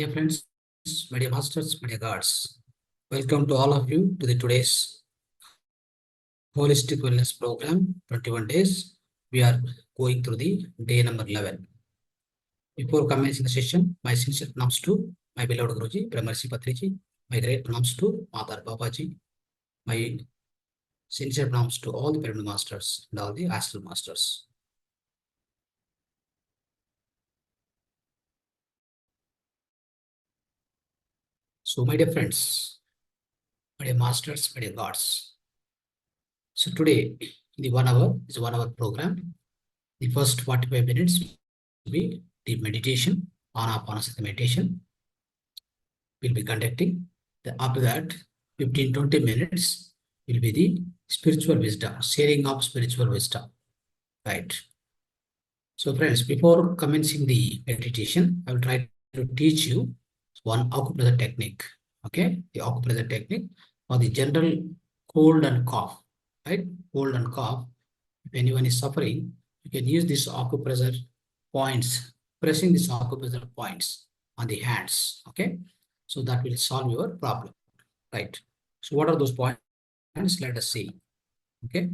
dear friends, my dear masters, my dear guards, welcome to all of you to the today's Holistic Wellness Program, 21 days. We are going through the day number 11. Before commencing the session, my sincere pranams to my beloved Guruji, Brahmarshi Patriji, my great pranams to Matar Babaji, my sincere pranams to all the pyramid masters and all the astral masters. So, my dear friends, my dear masters, my dear gods. So today, the 1 hour is a 1 hour program. The first 45 minutes will be the meditation, Anapanasati meditation. We'll be conducting. After that, 15-20 minutes will be the spiritual wisdom, sharing of spiritual wisdom. Right. So friends, before commencing the meditation, I will try to teach you one acupressure technique. Okay, the acupressure technique for the general cold and cough. Right, cold and cough. If anyone is suffering, you can use this acupressure points, pressing these acupressure points on the hands. Okay, so that will solve your problem. Right. So what are those points? Let us see. Okay.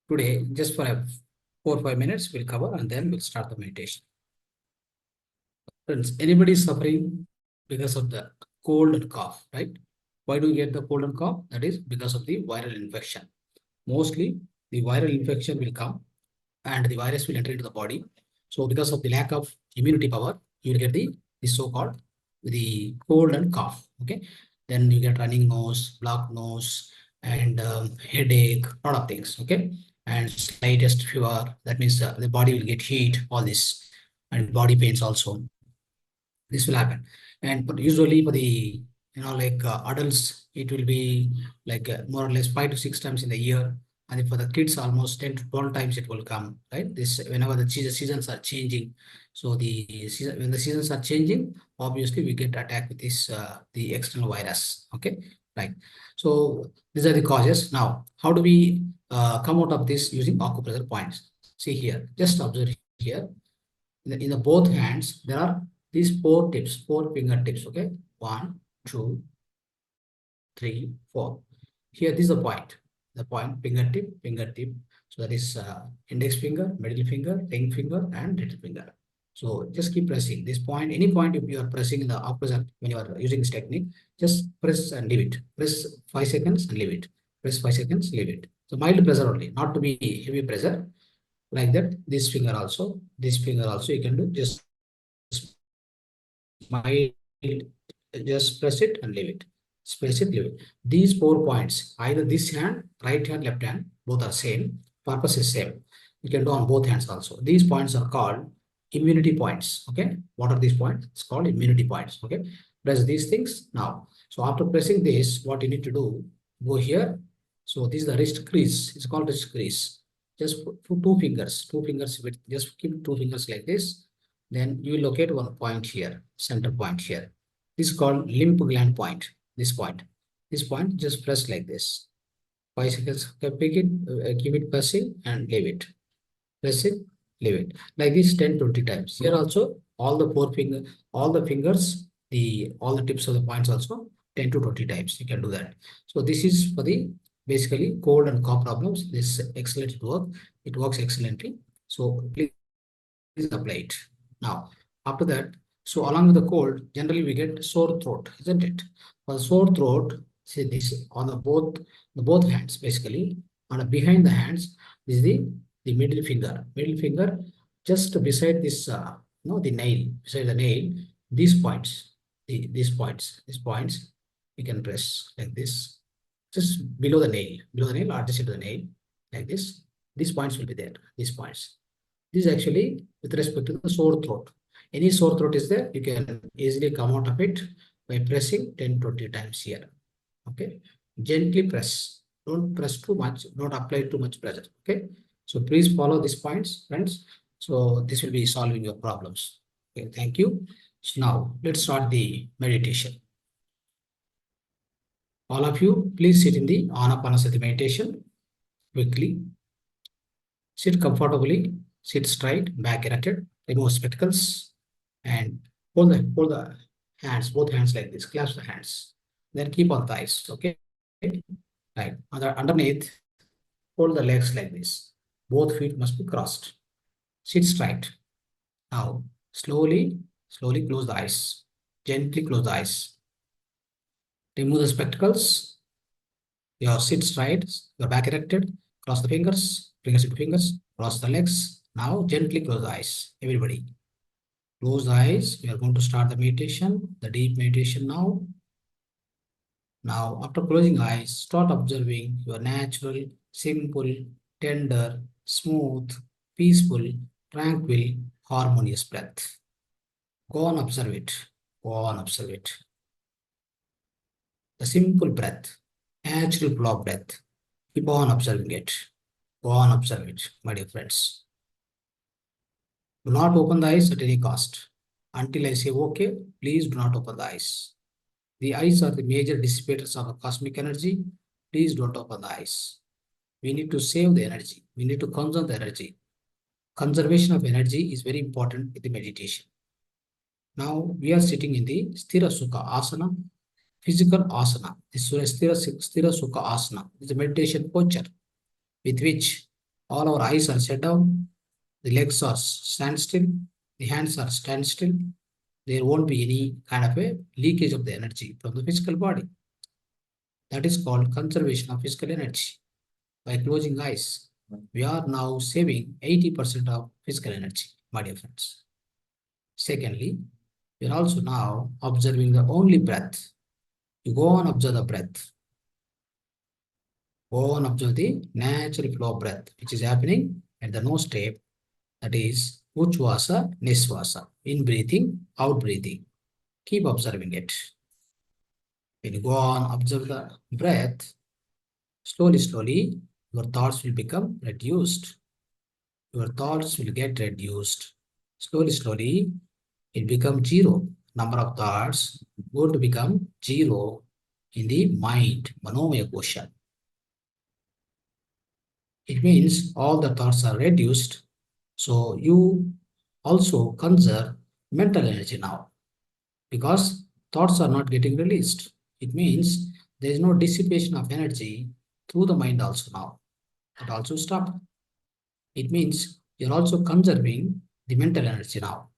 Today, just for 4 or 5 minutes, we'll cover and then we'll start the meditation. Friends, anybody is suffering because of the cold and cough, right? Why do you get the cold and cough? That is because of the viral infection. Mostly, the viral infection will come and the virus will enter into the body. So because of the lack of immunity power, you will get the so-called the cold and cough. Okay. Then you get running nose, blocked nose, and headache, a lot of things. Okay. And slightest fever. That means the body will get heat, all this, and body pains also. This will happen. And but usually for the like adults, it will be like more or less 5 to 6 times in the year. And for the kids, almost 10 to 12 times it will come, right? This whenever the seasons are changing. So when the seasons are changing, obviously we get attacked with this the external virus. Okay, right. So these are the causes. Now, how do we come out of this using acupressure points? See here, just observe here. In the both hands, there are these 4 tips, 4 fingertips. Okay, 1, 2, 3, 4. Here, this is the point. The point, fingertip. So that is index finger, middle finger, ring finger, and little finger. So just keep pressing this point. Any point if you are pressing in the opposite when you are using this technique, just press and leave it. Press 5 seconds and leave it. Press 5 seconds, leave it. So mild pressure only, not to be heavy pressure. Like that, this finger also, you can do just mild, just press it and leave it. Press it, leave it. These 4 points, either this hand, right hand, left hand, both are same. Purpose is same. You can do on both hands also. These points are called immunity points. Okay. What are these points? It's called immunity points. Okay. Press these things now. So after pressing this, what you need to do, go here. So this is the wrist crease. It's called wrist crease. Just put 2 fingers with just keep 2 fingers like this. Then you will locate one point here, center point here. This is called lymph gland point. This point. This point, just press like this. 5 seconds, pick it, keep it pressing and leave it. Press it, leave it. Like this 10-20 times. Here also, all the 4 fingers, all the fingers, all the tips of the points also 10 to 20 times. You can do that. So this is for the basically cold and cough problems. This excellent work. It works excellently. So please apply it. Now, after that, so along with the cold, generally we get sore throat, isn't it? For sore throat, see this on the both hands, basically, on behind the hands, this is the middle finger. Middle finger, just beside this, the nail, beside the nail, these points, these points, you can press like this, just below the nail, or just into the nail, like this. These points will be there. These points. This is actually with respect to the sore throat. Any sore throat is there, you can easily come out of it by pressing 10-20 times here. Okay. Gently press. Don't press too much. Don't apply too much pressure. Okay. So please follow these points, friends. So this will be solving your problems. Okay. Thank you. So now let's start the meditation. All of you, please sit in the Anapanasati meditation quickly. Sit comfortably. Sit straight, back erected. Remove spectacles and hold the Hands, both hands like this, clasp the hands. Then keep on thighs, okay? Right. Underneath, hold the legs like this. Both feet must be crossed. Sit straight. Now, slowly close the eyes. Gently close the eyes. Remove the spectacles. Your sit straight, your back erected. Cross the fingers into fingers. Cross the legs. Now, gently close the eyes. Everybody, close the eyes. We are going to start the meditation, the deep meditation now. Now, after closing eyes, start observing your natural, simple, tender, smooth, peaceful, tranquil, harmonious breath. Go on, observe it. Go on, observe it. The simple breath, natural flow breath. Keep on observing it. Go on, observe it, my dear friends. Do not open the eyes at any cost. Until I say okay, please do not open the eyes. The eyes are the major dissipators of the cosmic energy. Please don't open the eyes. We need to save the energy. We need to conserve the energy. Conservation of energy is very important in the meditation. Now we are sitting in the Sthira Sukha Asana, physical asana. This Sthira Sukha Asana is a meditation posture with which all our eyes are shut down, the legs are stand still, the hands are stand still. There won't be any kind of a leakage of the energy from the physical body. That is called conservation of physical energy. By closing eyes, we are now saving 80% of physical energy, my dear friends. Secondly, we are also now observing the only breath. You go on observe the breath. Go on observe the natural flow of breath, which is happening at the nose tape. That is Uchvasa, Nisvasa. In breathing, out breathing. Keep observing it. When you go on observe the breath, slowly, your thoughts will become reduced. Your thoughts will get reduced. Slowly, it becomes zero. Number of thoughts going to become zero in the mind, Manomaya Kosha. It means all the thoughts are reduced. So you also conserve mental energy now because thoughts are not getting released. It means there is no dissipation of energy through the mind also now. That also stopped. It means you're also conserving the mental energy now.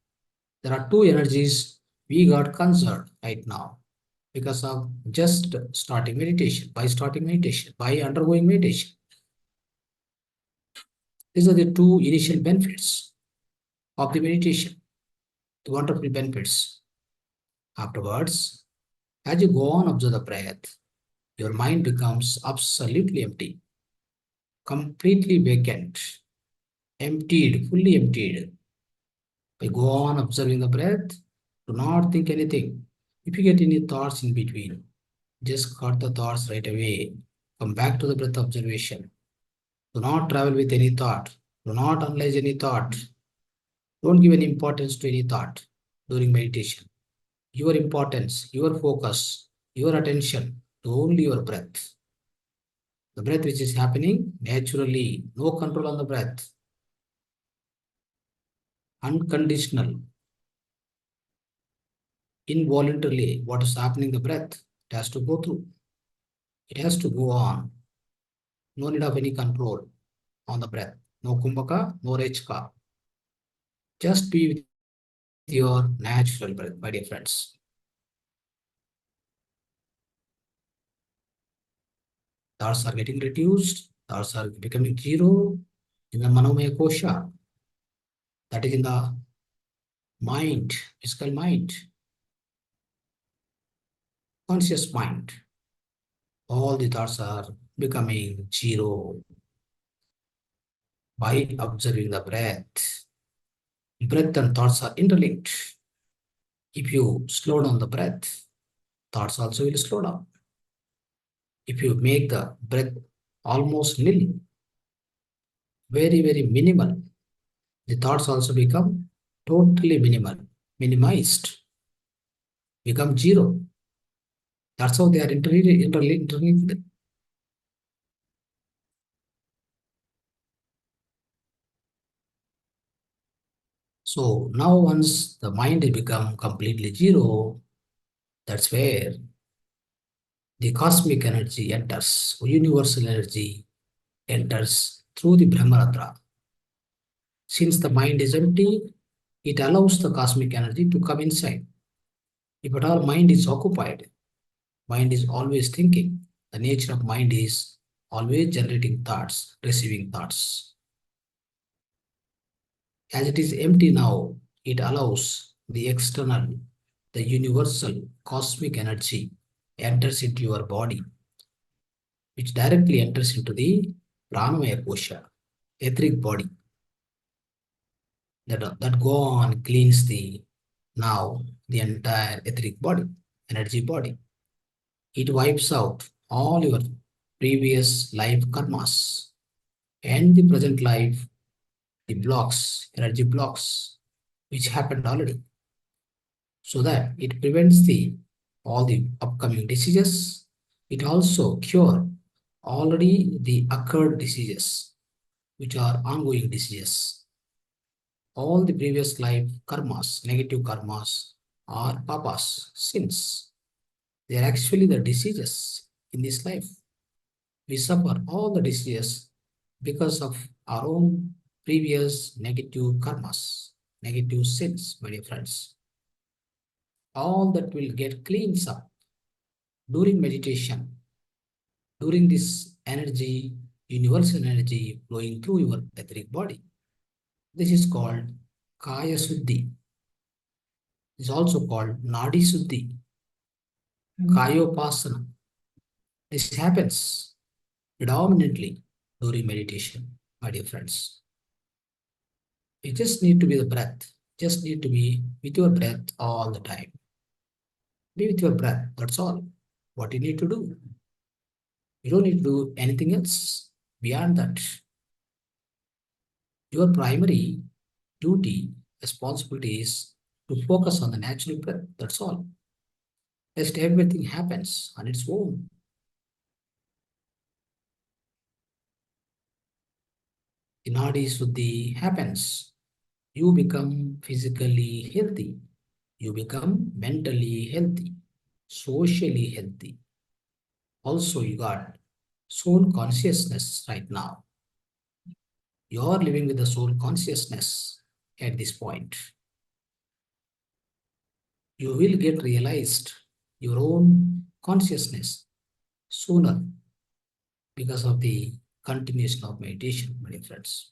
There are two energies we got conserved right now because of just starting meditation, by undergoing meditation. These are the two initial benefits of the meditation, the wonderful benefits. Afterwards, as you go on observe the breath, your mind becomes absolutely empty, completely vacant, emptied, fully emptied. By go on observing the breath, do not think anything. If you get any thoughts in between, just cut the thoughts right away. Come back to the breath observation. Do not travel with any thought. Do not analyze any thought. Don't give any importance to any thought during meditation. Your importance, your focus, your attention to only your breath. The breath which is happening naturally, no control on the breath. Unconditional, involuntarily, what is happening in the breath, it has to go through. It has to go on. No need of any control on the breath. No kumbhaka, no rechka. Just be with your natural breath, my dear friends. Thoughts are getting reduced. Thoughts are becoming zero in the Manomaya Kosha. That is in the mind, physical mind, conscious mind. All the thoughts are becoming zero by observing the breath. Breath and thoughts are interlinked. If you slow down the breath, thoughts also will slow down. If you make the breath almost nil, very minimal, the thoughts also become totally minimal, minimized, become zero. That's how they are interlinked. So now once the mind become completely zero, That's where the cosmic energy enters, universal energy enters through the Brahmarandra. Since the mind is empty, it allows the cosmic energy to come inside. If at all mind is occupied, mind is always thinking. The nature of mind is always generating thoughts, receiving thoughts. As it is empty now, it allows the external, the universal cosmic energy enters into your body, which directly enters into the pranamaya kosha, etheric body, that go on cleans the entire etheric body, energy body. It wipes out all your previous life karmas and the present life, the blocks, energy blocks, which happened already, so that it prevents all the upcoming diseases. It also cure already the occurred diseases, which are ongoing diseases. All the previous life karmas, negative karmas, are papas, sins. They are actually the diseases in this life. We suffer all the diseases because of our own previous negative karmas, negative sins, my dear friends. All that will get cleans up during meditation, during this energy, universal energy flowing through your etheric body. This is called Kaya Suddhi. It is also called Nadi Suddhi, Kayopasana. This happens predominantly during meditation, my dear friends. You just need to be the breath. Just need to be with your breath all the time. Be with your breath. That's all. What you need to do. You don't need to do anything else beyond that. Your primary duty, responsibility is to focus on the natural breath. That's all. Just everything happens on its own. The Nadi Suddhi happens. You become physically healthy. You become mentally healthy, socially healthy. Also, you got soul consciousness right now. You are living with the soul consciousness at this point. You will get realized your own consciousness sooner because of the continuation of meditation, my dear friends.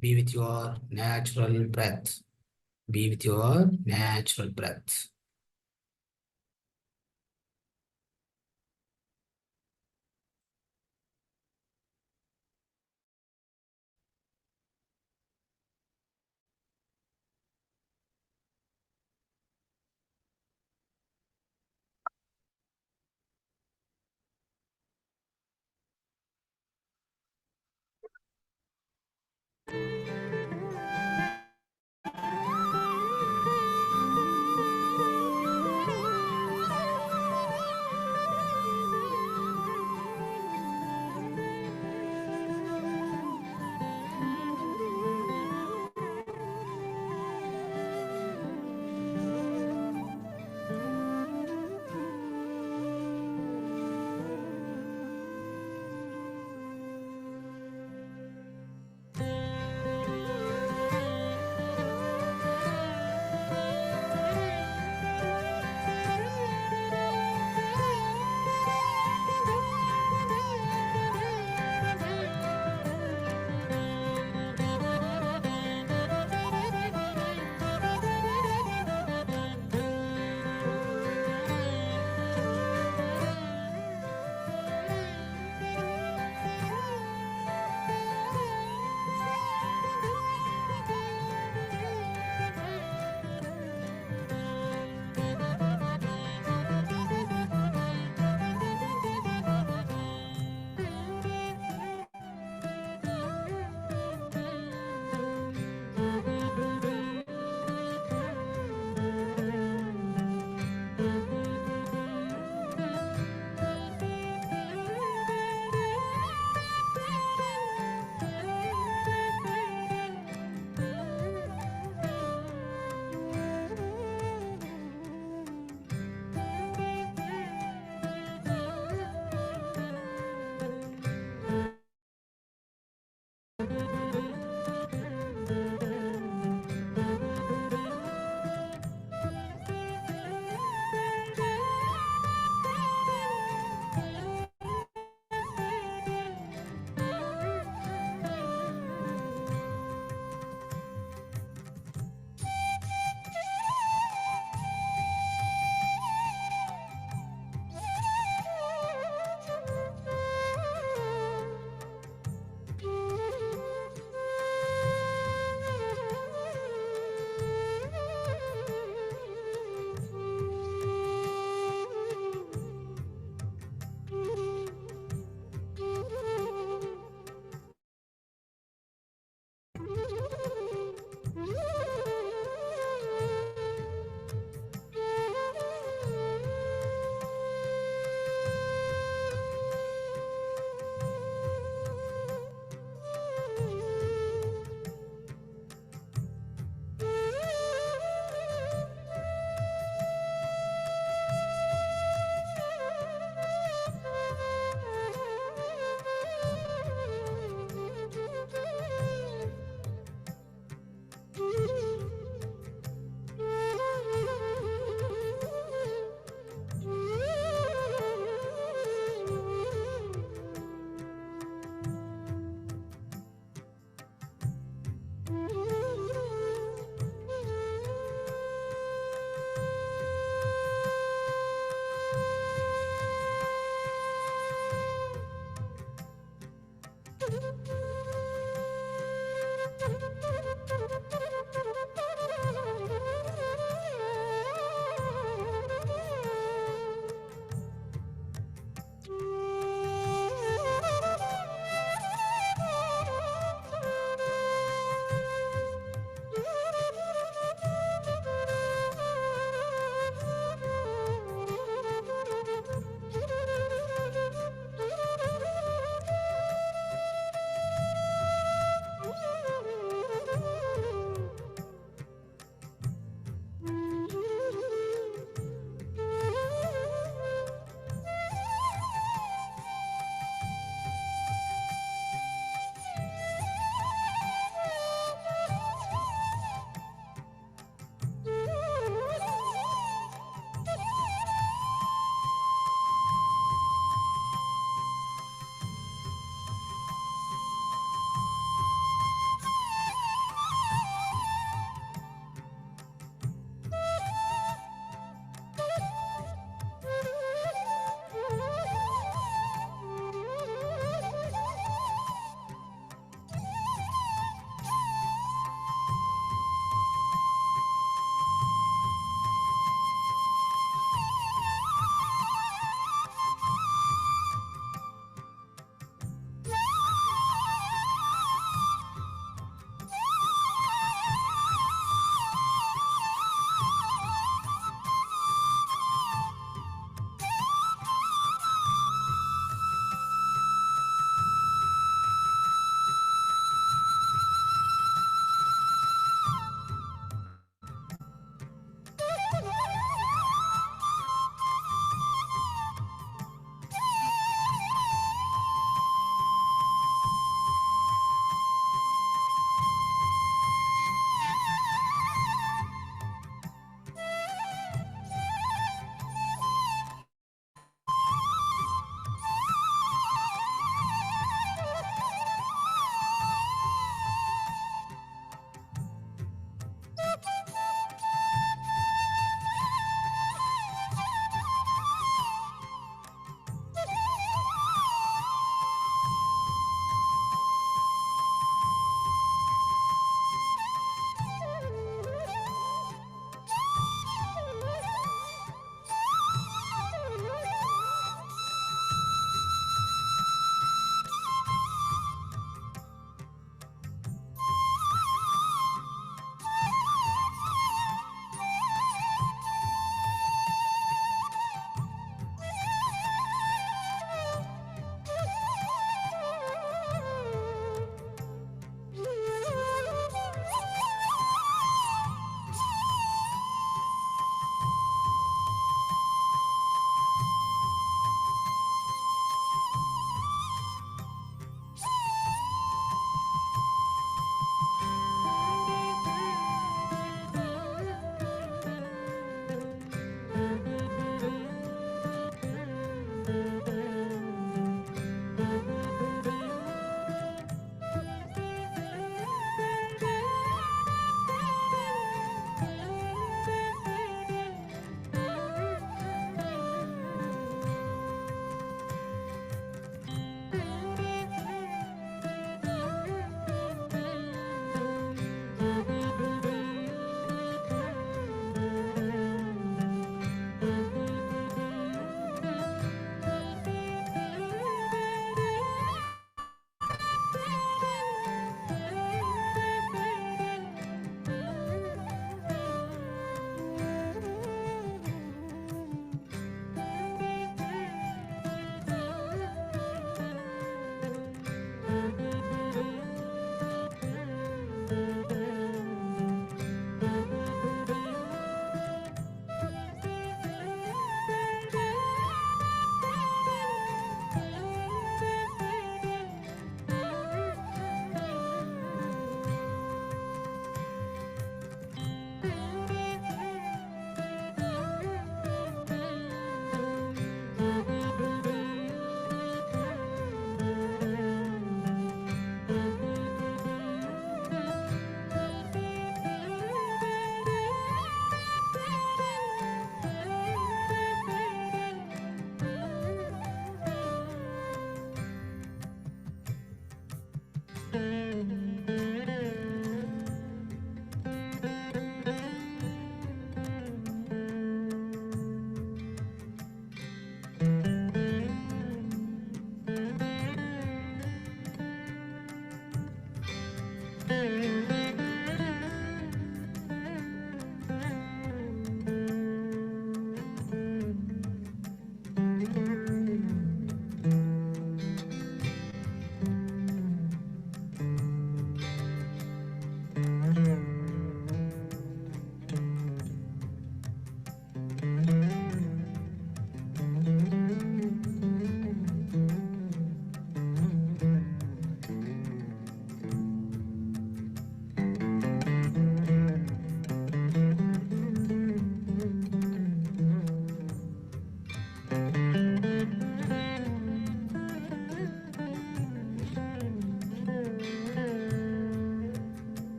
Be with your natural breath. Be with your natural breath.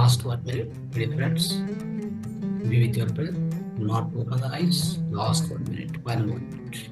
Last 1 minute, my dear friends. Be with your breath. Not open the eyes. Last 1 minute. Final 1 minute.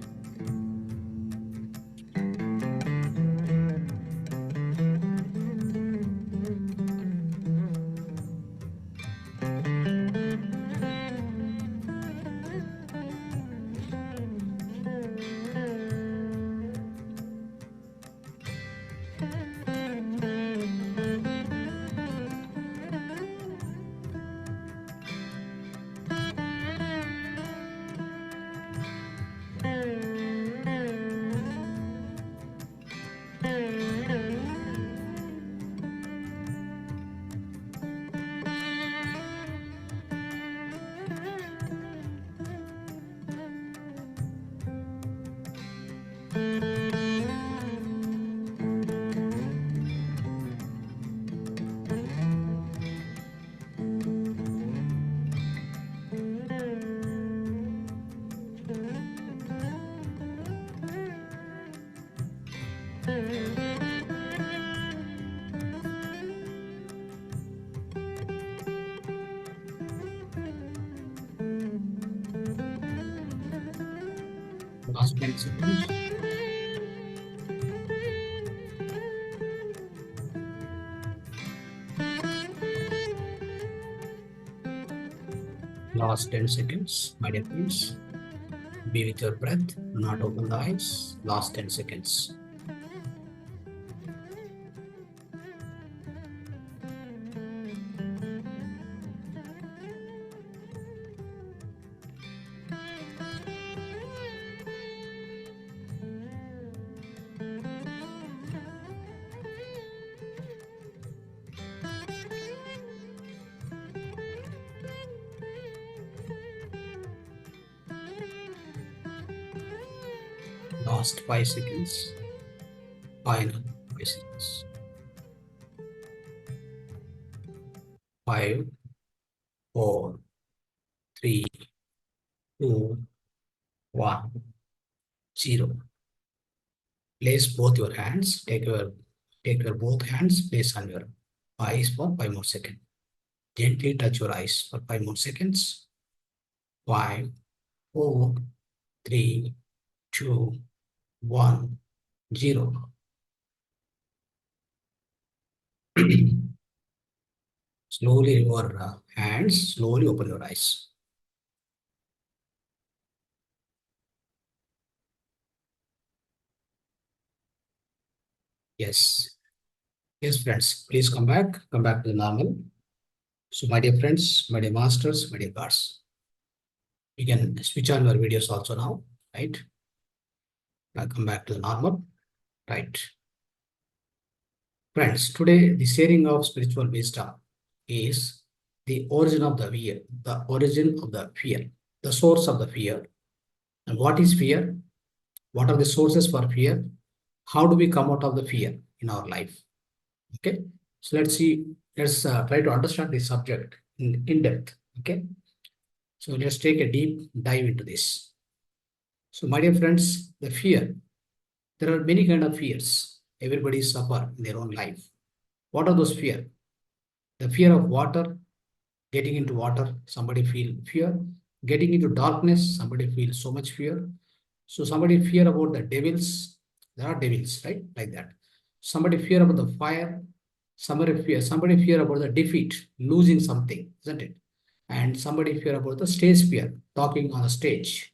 Last 10 seconds. Last 10 seconds, my dear friends. Be with your breath. Not open the eyes. Last 10 seconds. Last 5 seconds. Final 5 seconds. 5, 4, 3, 2, 1, 0. Place both your hands. Take your both hands. Place on your eyes for 5 more seconds. Gently touch your eyes for 5 more seconds. 5, 4, 3, 2, 1, 0. Slowly your hands. Slowly open your eyes. Yes. Yes, friends. Please come back. Come back to the normal. So, my dear friends, my dear masters, my dear gods, you can switch on your videos also now, right? Now come back to the normal, right? Friends, today the sharing of spiritual wisdom is the origin of the fear, the source of the fear. And what is fear? What are the sources for fear? How do we come out of the fear in our life? Okay, so let's try to understand this subject in depth. Okay, so let's take a deep dive into this. So, my dear friends, the fear, there are many kind of fears. Everybody suffer in their own life. What are those fear? The fear of water, getting into water, somebody feel fear. Getting into darkness, somebody feels so much fear. So somebody fear about the devils. There are devils, right? Like that. Somebody fear about the fire. Somebody fear about the defeat, losing something, isn't it? And somebody fear about the stage fear, talking on a stage.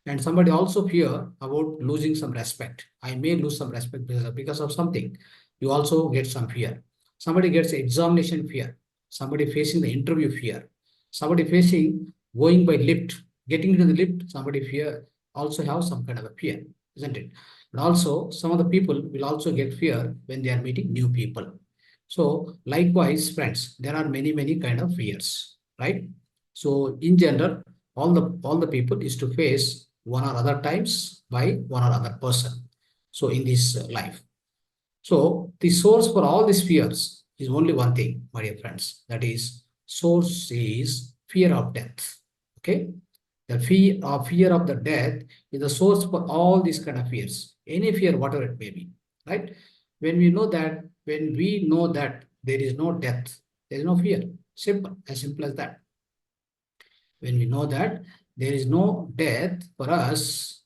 And somebody also fear about losing some respect. I may lose some respect because of something. You also get some fear. Somebody gets examination fear. Somebody facing the interview fear. Somebody facing going by lift, getting into the lift. Somebody fear also have some kind of a fear, isn't it? And also some of the people will also get fear when they are meeting new people. So likewise, friends, there are many kind of fears, right? So in general, all the people is to face one or other times by one or other person. So in this life. So the source for all these fears is only one thing, my dear friends. That is, source is fear of death. Okay. The fear of the death is the source for all these kind of fears. Any fear, whatever it may be. Right. When we know that there is no death, There is no fear. Simple, as simple as that. When we know that there is no death for us,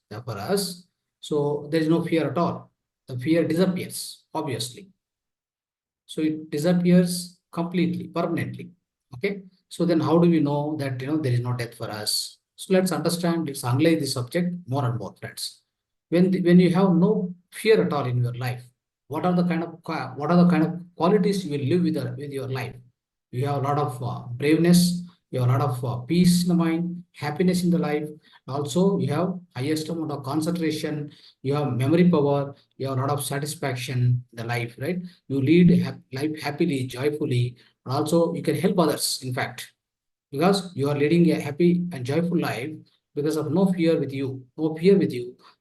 so there is no fear at all. The fear disappears, obviously. So it disappears completely, permanently. Okay. So then how do we know that there is no death for us? So let's understand, let's analyze the subject more and more, friends. When you have no fear at all in your life, what are the kind of qualities you will live with your life? You have a lot of braveness, you have a lot of peace in the mind, happiness in the life. Also, you have highest amount of concentration, you have memory power, you have a lot of satisfaction in the life, right? You lead life happily, joyfully, and also you can help others, in fact, because you are leading a happy and joyful life because of no fear with you,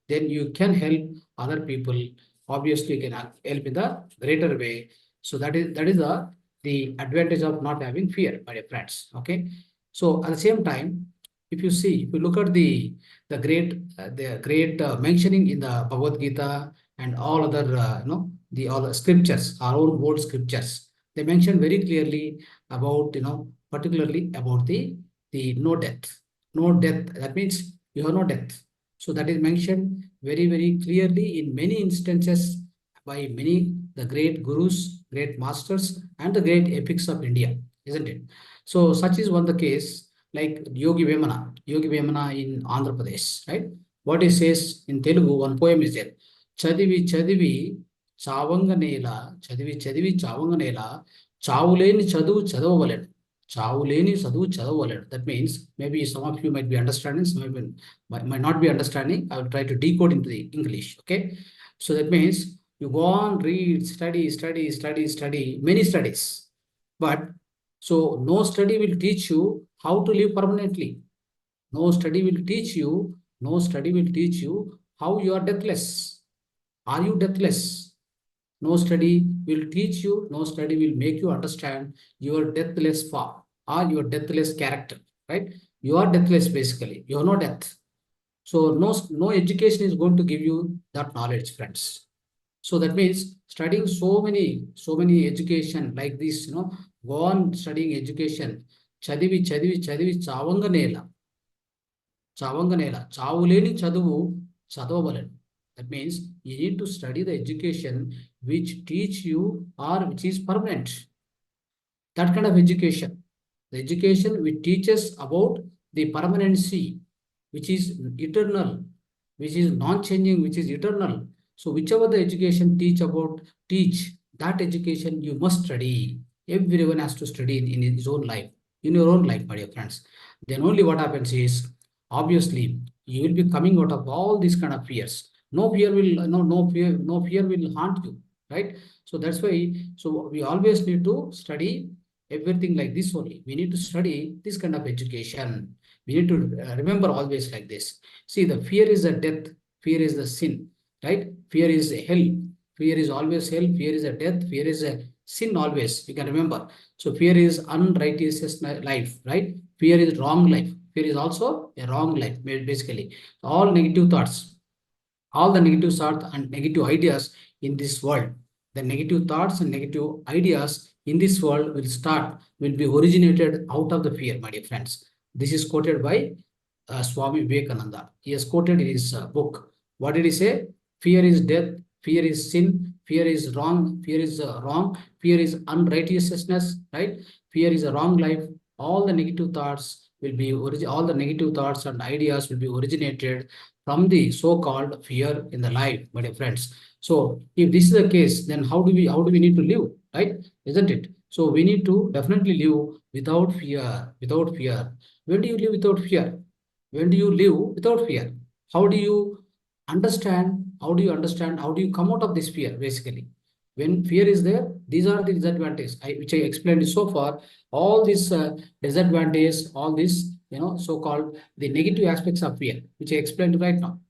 then you can help other people. Obviously, you can help in the greater way. So that is the advantage of not having fear, my dear friends. Okay. So at the same time, if you look at the great mentioning in the Bhagavad Gita and all other the all the scriptures, our own old scriptures, they mention very clearly about particularly about the no death. No death. That means you have no death. So that is mentioned very, very clearly in many instances by many the great gurus, great masters, and the great epics of India, isn't it? So such is one the case like Yogi Vemana in Andhra Pradesh, right? What he says in Telugu, one poem is there. Chadivi chadivi చదివి చావంగ నేల చావులేని చదువు చదవవలెను చావులేని చదువు చదవవలెను. That means maybe some of you might be understanding, some of you might not be understanding. I will try to decode into the English. Okay. So that means you go on, read, study, many studies. But so no study will teach you how to live permanently. No study will teach you, no study will teach you how you are deathless. Are you deathless? No study will teach you, no study will make you understand your deathless form or your deathless character, right? You are deathless basically. You are no death. So no education is going to give you that knowledge, friends. So that means studying so many education like this, go on studying education. చదివి చావంగ నేల చావులేని చదువు చదవవలెను. That means you need to study the education which teach you or which is permanent. That kind of education, the education which teaches about the permanency, which is eternal, which is non-changing, which is eternal. So whichever the education teach that education you must study. Everyone has to study in his own life, in your own life, my dear friends. Then only what happens is, obviously, you will be coming out of all these kind of fears. No fear will haunt you, right? So that's why, so we always need to study everything like this only. We need to study this kind of education. We need to remember always like this. See, the fear is a death, fear is the sin, right? Fear is a hell, fear is always hell, fear is a death, fear is a sin always. You can remember. So fear is unrighteous life, right? Fear is wrong life. Fear is also a wrong life, basically. All negative thoughts, all the negative thoughts and negative ideas in this world, the negative thoughts and negative ideas in this world will be originated out of the fear, my dear friends. This is quoted by Swami Vivekananda. He has quoted in his book. What did he say? Fear is death, fear is sin, fear is wrong, fear is unrighteousness, right? Fear is a wrong life. All the negative thoughts all the negative thoughts and ideas will be originated from the so-called fear in the life, my dear friends. So if this is the case, then how do we need to live, right? Isn't it? So we need to definitely live without fear, without fear. When do you live without fear? When do you live without fear? How do you understand? How do you understand? How do you come out of this fear, basically? When fear is there, these are the disadvantages which I explained so far. All these disadvantages, all these, so-called the negative aspects of fear, which I explained right now.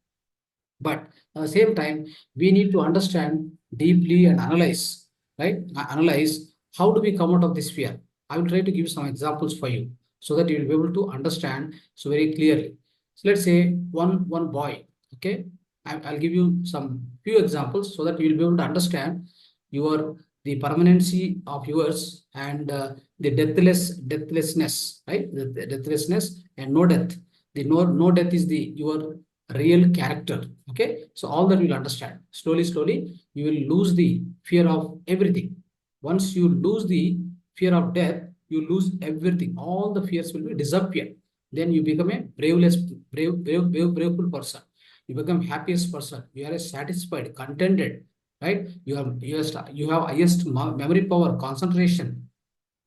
But at the same time, we need to understand deeply and analyze, right? Analyze how do we come out of this fear. I will try to give some examples for you so that you will be able to understand so very clearly. So let's say one boy, okay? I'll give you some few examples so that you will be able to understand your the permanency of yours and the deathlessness, right? The deathlessness and no death. The no death is the your real character. Okay, so all that you'll understand. Slowly, you will lose the fear of everything. Once you lose the fear of death, you lose everything. All the fears will be disappear. Then you become a braveful person. You become happiest person. You are a satisfied, contented, right? You have highest memory power, concentration,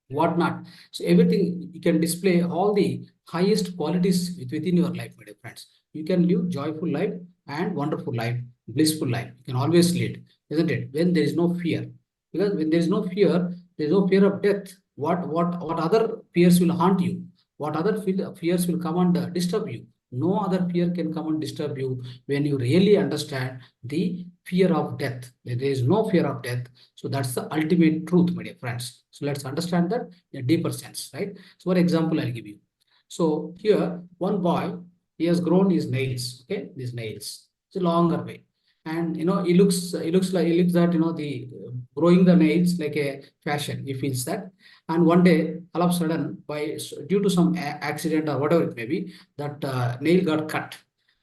whatnot. So everything you can display all the highest qualities within your life, my dear friends. You can live joyful life and wonderful life, blissful life. You can always lead, isn't it? When there is no fear, because when there is no fear, there is no fear of death. What other fears will haunt you? What other fears will come and disturb you? No other fear can come and disturb you when you really understand the fear of death. There is no fear of death. So that's the ultimate truth, my dear friends. So let's understand that in a deeper sense, right? So for example, I'll give you. So here, one boy, he has grown his nails, okay, these nails. It's a longer way. And he looks at the growing the nails like a fashion. He feels that, and one day, all of a sudden, due to some accident or whatever it may be, that nail got cut.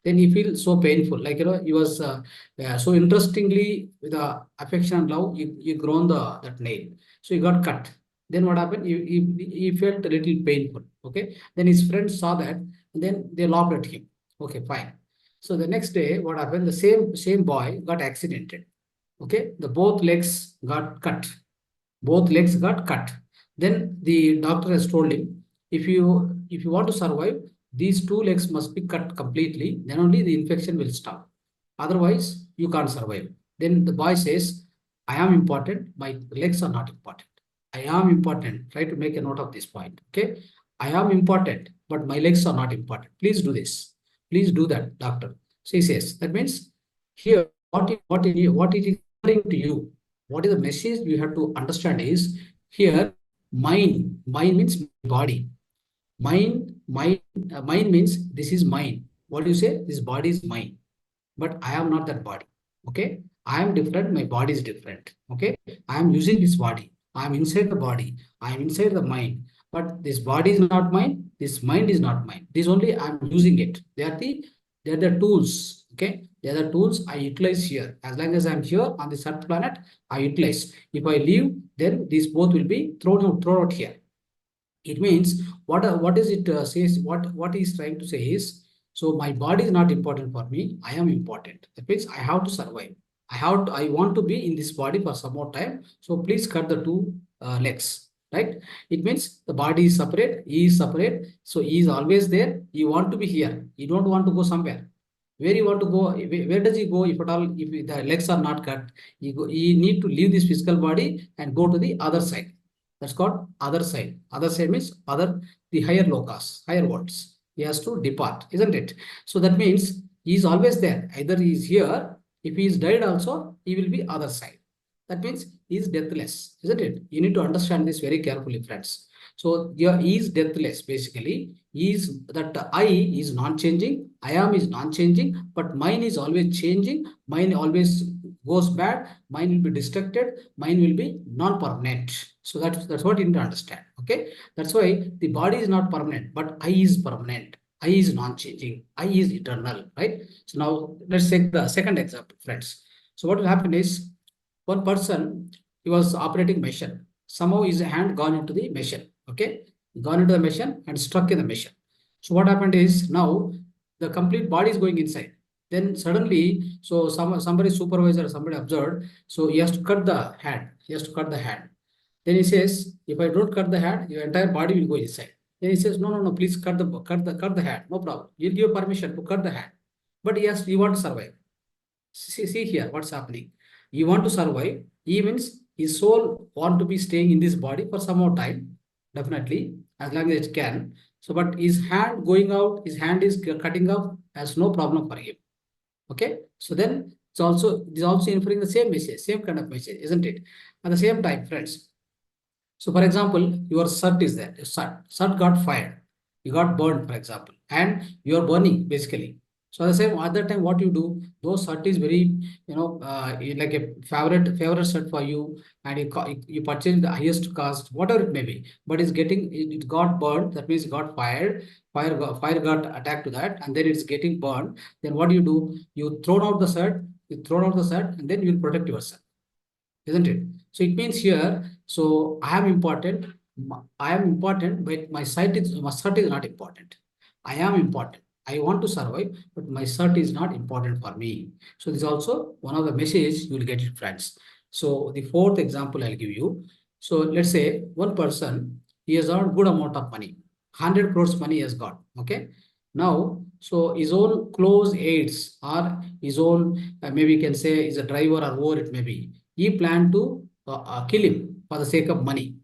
Then he feels so painful, like he was so interestingly with the affection and love, he grown that nail. So he got cut. Then what happened? He felt a little painful. Okay. Then his friends saw that, and then they laughed at him. Okay, fine. So the next day, what happened? The same boy got accidented. Okay, the both legs got cut. Both legs got cut. Then the doctor has told him, if you want to survive, these two legs must be cut completely. Then only the infection will stop. Otherwise, you can't survive. Then the boy says, I am important. My legs are not important. I am important. Try to make a note of this point. Okay. I am important, but my legs are not important. Please do this. Please do that, doctor. So he says, that means here, what it is referring to you, what is the message you have to understand is here, mind means body. Mind means this is mine. What do you say? This body is mine, but I am not that body. Okay, I am different. My body is different. Okay, I am using this body. I am inside the body. I am inside the mind. But this body is not mine. This mind is not mine. This only I am using it. They are the tools. Okay, they are the tools I utilize here. As long as I am here on this earth planet, I utilize. If I leave, then these both will be thrown out here. It means what is it says, what he's trying to say is, so my body is not important for me, I am important. That means I have to survive. I want to be in this body for some more time, so please cut the two legs, right? It means the body is separate, he is separate, so he is always there. You want to be here, you don't want to go somewhere. Where you want to go? Where does he go? If at all, if the legs are not cut, he need to leave this physical body and go to the other side. That's called other side. Other side means the higher lokas, higher worlds. He has to depart, isn't it? So that means he is always there. Either he is here, if he is died also, he will be other side. That means he is deathless, isn't it? You need to understand this very carefully, friends. So here he is deathless, basically. Is that I is non-changing, I am is non-changing, but mine is always changing, mine always goes bad, mine will be destructed, mine will be non-permanent. So that's what you need to understand. Okay, that's why the body is not permanent, but I is permanent. I is non-changing. I is eternal, right? So now let's take the second example, friends. So what will happen is one person, he was operating machine. Somehow his hand gone into the machine. Okay, gone into the machine and stuck in the machine. So what happened is now the complete body is going inside. Then suddenly, so somebody supervisor, somebody observed. So he has to cut the hand. He has to cut the hand. Then he says, if I don't cut the hand, your entire body will go inside. Then he says, no, please cut the hand. No problem. You'll give permission to cut the hand. But yes, you want to survive. See here, what's happening. You want to survive. He means his soul want to be staying in this body for some more time, definitely, as long as it can. So, but his hand going out, his hand is cutting off, has no problem for him. Okay, so then it is also inferring the same message, same kind of message, isn't it? At the same time, friends. So, for example, your shirt is there. Your shirt got fired. You got burned, for example, and you are burning basically. So the same at that time, what you do, those shirt is very, like a favorite shirt for you, and you purchase the highest cost, whatever it may be, but it's getting it got burned. That means it got fired. Fire got attacked to that, and then it's getting burned. Then what do? You throw out the shirt, and then you will protect yourself, isn't it? So it means here, so I am important. I am important, but my shirt is not important. I am important. I want to survive, but my shirt is not important for me. So this is also one of the message you will get it, friends. So the fourth example I'll give you. So let's say one person, he has earned good amount of money, 100 crores money he has got. Okay. Now, so his own close aides or his own, maybe you can say is a driver or whoever it may be, he planned to kill him for the sake of money.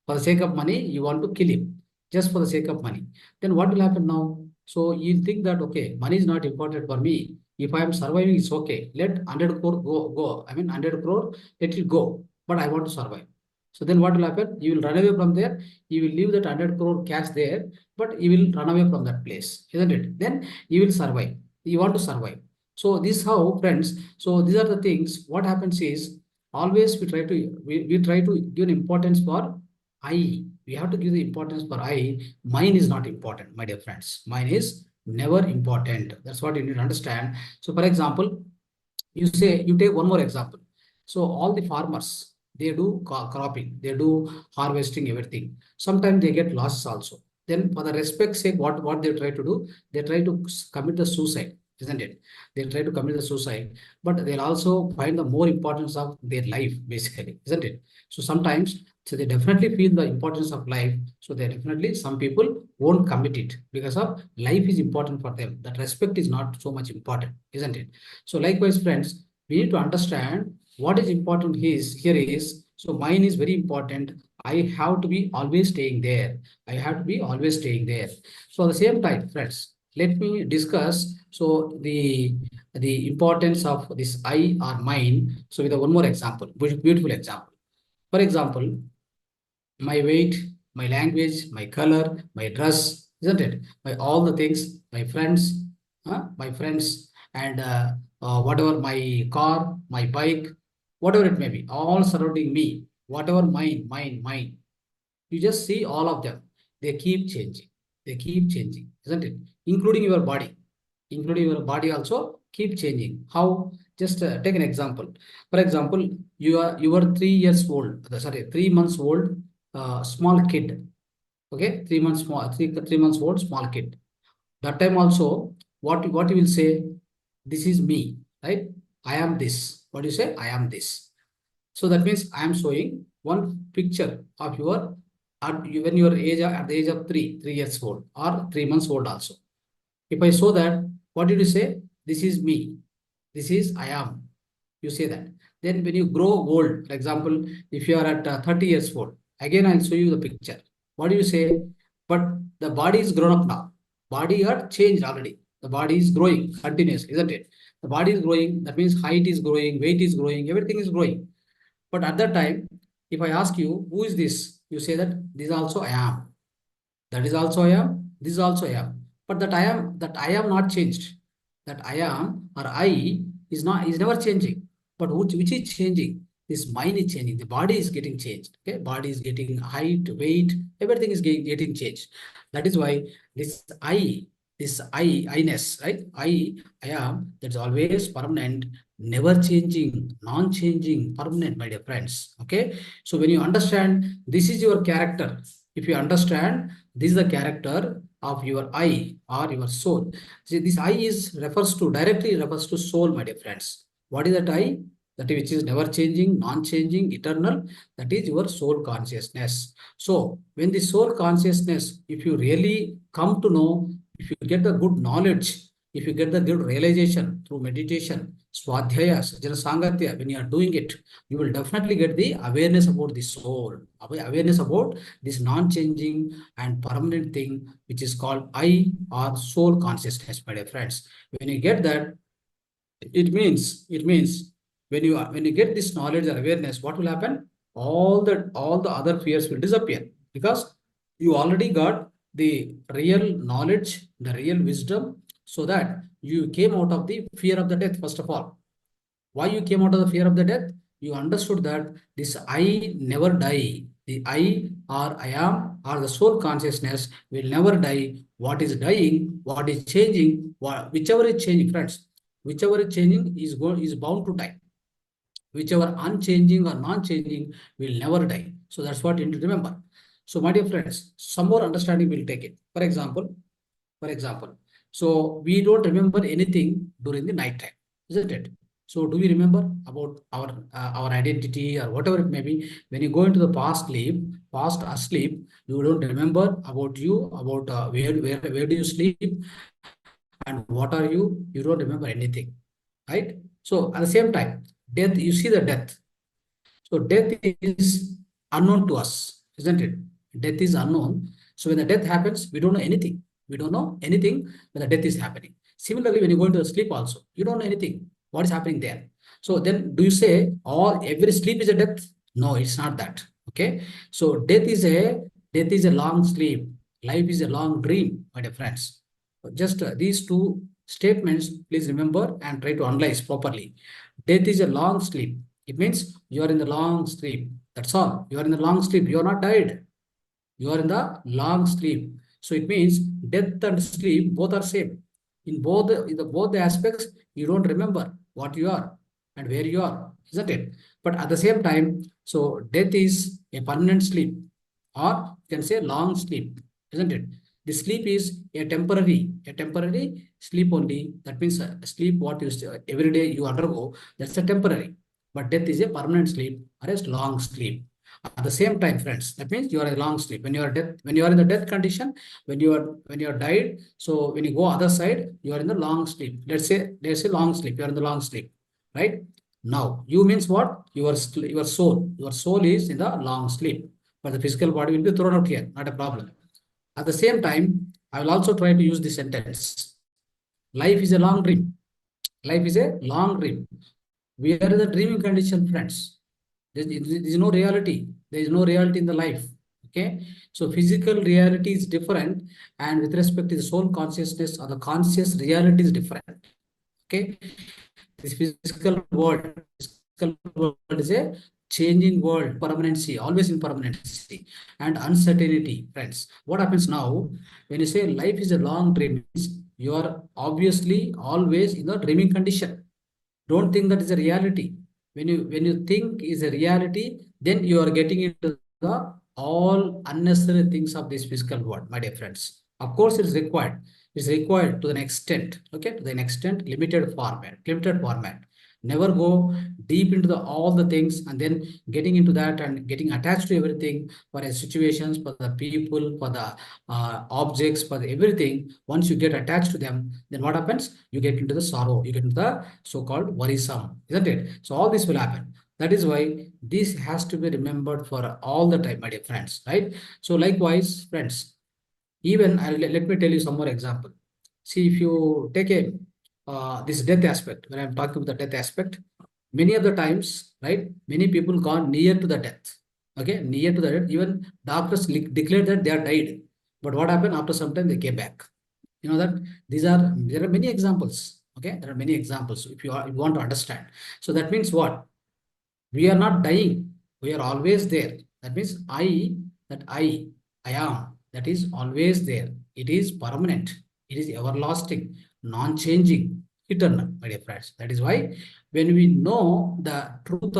For the sake of money, you want to kill him just for the sake of money. Then what will happen now? So you think that, okay, money is not important for me. If I am surviving, it's okay. Let 100 crore go. I mean, 100 crore, let it go. But I want to survive. So then what will happen? You will run away from there. You will leave that 100 crore cash there, but you will run away from that place, isn't it? Then you will survive. You want to survive. So this is how, friends. So these are the things. What happens is always we try to give importance for I. We have to give the importance for I. Mine is not important, my dear friends. Mine is never important. That's what you need to understand. So, for example, you take one more example. So all the farmers, they do cropping, they do harvesting, everything. Sometimes they get losses also. Then for the respect sake, what they try to do, they try to commit the suicide, isn't it? They try to commit the suicide, but they'll also find the more importance of their life, basically, isn't it? So sometimes, so they definitely feel the importance of life. So they definitely, some people won't commit it because of life is important for them. That respect is not so much important, isn't it? So likewise, friends, we need to understand what is important here is, so mine is very important. I have to be always staying there. I have to be always staying there. So at the same time, friends, let me discuss so the importance of this I or mine. So with one more example, beautiful example. For example, my weight, my language, my color, my dress, isn't it? My all the things, my friends, and whatever my car, my bike, whatever it may be, all surrounding me, whatever mine. You just see all of them. They keep changing. They keep changing, isn't it? Including your body. Including your body also keep changing. How? Just take an example. For example, you are 3 years old. Sorry, 3 months old, small kid. Okay, 3 months small, 3 months old small kid. That time also, what you will say? This is me, right? I am this. What do you say? I am this. So that means I am showing one picture of when your age at the age of 3 years old or 3 months old also. If I show that, what did you say? This is me. This is I am. You say that. Then when you grow old, for example, if you are at 30 years old, again I'll show you the picture. What do you say? But the body is grown up now. Body are changed already. The body is growing continuously, isn't it? The body is growing. That means height is growing, weight is growing, everything is growing. But at that time, if I ask you, who is this? You say that this also I am. That is also I am. This is also I am. But that I am not changed. That I am or I is never changing. But which is changing? This mind is changing. The body is getting changed. Okay, body is getting height, weight, everything is getting changed. That is why I-ness, right? I am, that's always permanent, never changing, non-changing, permanent, my dear friends. Okay. So when you understand this is your character, if you understand this is the character of your I or your soul. See, this I is directly refers to soul, my dear friends. What is that I? That which is never changing, non-changing, eternal, that is your soul consciousness. So when the soul consciousness, if you really come to know, if you get the good knowledge, if you get the good realization through meditation, swadhyaya, sajjana sangatya, when you are doing it, you will definitely get the awareness about the soul, awareness about this non-changing and permanent thing, which is called I or soul consciousness, my dear friends. When you get that, it means when you get this knowledge or awareness, what will happen? All the other fears will disappear because you already got the real knowledge, the real wisdom, so that you came out of the fear of the death, first of all. Why you came out of the fear of the death? You understood that this I never die. The I or I am or the soul consciousness will never die. What is dying, what is changing, whichever is changing, friends, whichever is changing is bound to die. Whichever unchanging or non-changing will never die. So that's what you need to remember. So my dear friends, some more understanding will take it. For example, so we don't remember anything during the night time, isn't it? So do we remember about our identity or whatever it may be? When you go into the past asleep, you don't remember about you, about where do you sleep and what are you? You don't remember anything, right? So at the same time, death, you see the death. So death is unknown to us, isn't it? Death is unknown. So when the death happens, we don't know anything. We don't know anything when the death is happening. Similarly, when you go into sleep also, you don't know anything. What is happening there? So then do you say all every sleep is a death? No, it's not that. Okay. So death is a long sleep. Life is a long dream, my dear friends. Just these two statements, please remember and try to analyze properly. Death is a long sleep. It means you are in the long sleep. That's all. You are in the long sleep. You are not died. You are in the long sleep. So it means death and sleep both are same. In both the aspects, you don't remember what you are and where you are, isn't it? But at the same time, so death is a permanent sleep, or you can say long sleep, isn't it? The sleep is a temporary sleep only. That means sleep what you every day you undergo, that's a temporary. But death is a permanent sleep or a long sleep. At the same time, friends, that means you are in a long sleep. When you are in the death condition, when you are died, so when you go other side, you are in the long sleep. Let's say long sleep. You are in the long sleep, right? Now, you means what? Your soul is in the long sleep, but the physical body will be thrown out here. Not a problem. At the same time, I will also try to use this sentence. Life is a long dream. Life is a long dream. We are in the dreaming condition, friends. There is no reality. There is no reality in the life. Okay. So physical reality is different, and with respect to the soul consciousness or the conscious reality is different. Okay. This physical world is a changing world, permanency, always in permanency and uncertainty, friends. What happens now when you say life is a long dream? You are obviously always in the dreaming condition. Don't think that is a reality. When you think is a reality, then you are getting into the all unnecessary things of this physical world, my dear friends. Of course, it is required. It's required to an extent, okay, to an extent, limited format. Never go deep into all the things and then getting into that and getting attached to everything for the situations, for the people, for the objects, for the everything. Once you get attached to them, then what happens? You get into the sorrow, you get into the so-called worrisome, isn't it? So all this will happen. That is why this has to be remembered for all the time, my dear friends, right? So likewise, friends, even let me tell you some more example. See, if you take a this death aspect, when I'm talking about the death aspect, many of the times, right? Many people gone near to the death. Okay, near to the death. Even doctors declared that they are died. But what happened after some time? They came back. You know that there are many examples. Okay, there are many examples. If you want to understand, so that means what? We are not dying. We are always there. That means I am, that is always there. It is permanent. It is everlasting, non-changing, eternal, my dear friends. That is why when we know the truth